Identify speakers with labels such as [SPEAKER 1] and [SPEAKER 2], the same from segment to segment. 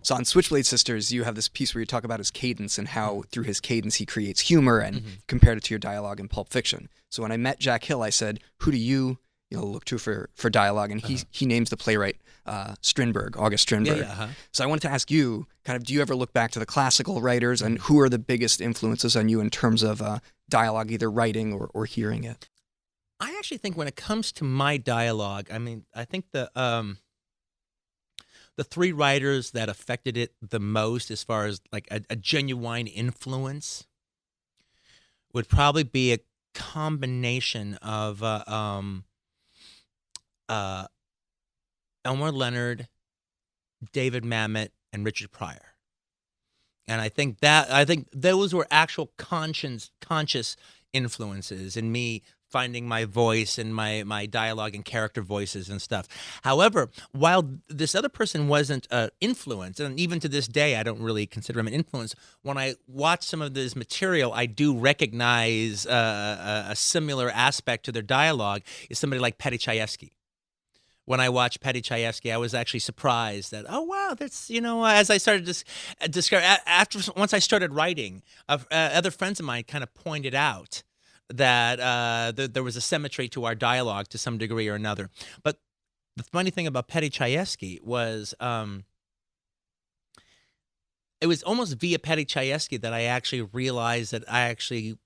[SPEAKER 1] So on Switchblade Sisters, you have this piece where you talk about his cadence and how through his cadence he creates humor, and compared it to your dialogue in Pulp Fiction. So when I met Jack Hill, I said, who do you look to for dialogue? And he names the playwright Strindberg, August Strindberg. So I wanted to ask you, kind of, do you ever look back to the classical writers, and who are the biggest influences on you in terms of dialogue, either writing or hearing it?
[SPEAKER 2] I actually think when it comes to my dialogue, I mean, I think the three writers that affected it the most as far as like a genuine influence would probably be a combination of Elmore Leonard, David Mamet, and Richard Pryor. And I think those were actual conscious influences in me finding my voice and my dialogue and character voices and stuff. However, while this other person wasn't an influence, and even to this day I don't really consider him an influence, when I watch some of this material, I do recognize a similar aspect to their dialogue is somebody like Paddy Chayefsky. When I watched Paddy Chayefsky, I was actually surprised that, oh, wow, that's, as I started to discover, once I started writing, other friends of mine kind of pointed out that there was a symmetry to our dialogue to some degree or another. But the funny thing about Paddy Chayefsky was it was almost via Paddy Chayefsky that I actually realized that I actually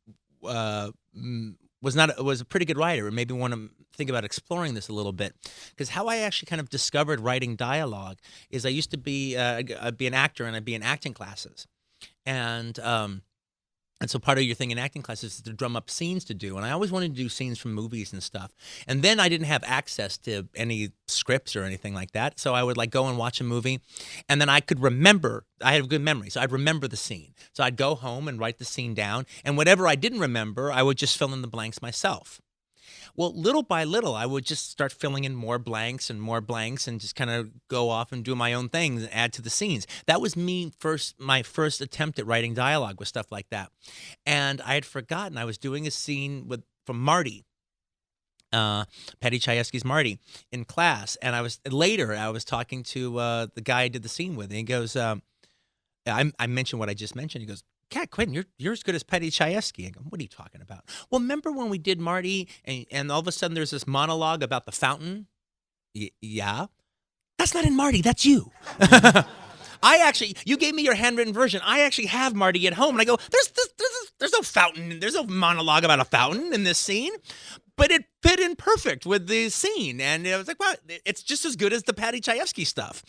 [SPEAKER 2] was a pretty good writer, and maybe want to think about exploring this a little bit. Because how I actually kind of discovered writing dialogue is I used to be I'd be an actor, and I'd be in acting classes. And so part of your thing in acting classes is to drum up scenes to do. And I always wanted to do scenes from movies and stuff. And then I didn't have access to any scripts or anything like that. So I would like go and watch a movie, and then I could remember. I had a good memory, so I'd remember the scene. So I'd go home and write the scene down. And whatever I didn't remember, I would just fill in the blanks myself. Well, little by little, I would just start filling in more blanks and just kind of go off and do my own things and add to the scenes. That was my first attempt at writing dialogue with stuff like that. And I had forgotten I was doing a scene from Marty, Paddy Chayefsky's Marty, in class. And I was talking to the guy I did the scene with, and he goes, I mentioned what I just mentioned. He goes, "God, Quentin, you're as good as Paddy Chayefsky." I go, "What are you talking about?" "Well, remember when we did Marty, and all of a sudden there's this monologue about the fountain?" "Yeah." "That's not in Marty, that's you." You gave me your handwritten version. I actually have Marty at home, and I go, there's no fountain, there's no monologue about a fountain in this scene. But it fit in perfect with the scene, and I was like, "Wow, it's just as good as the Paddy Chayefsky stuff."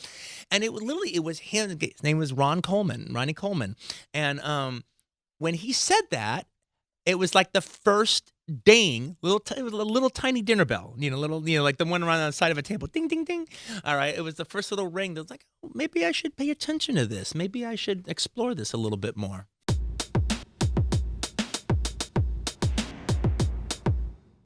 [SPEAKER 2] And it was him. His name was Ronnie Coleman, and when he said that, it was like the first ding, little tiny dinner bell, like the one around on the side of a table, ding, ding, ding. All right, it was the first little ring that was like, oh, maybe I should pay attention to this. Maybe I should explore this a little bit more.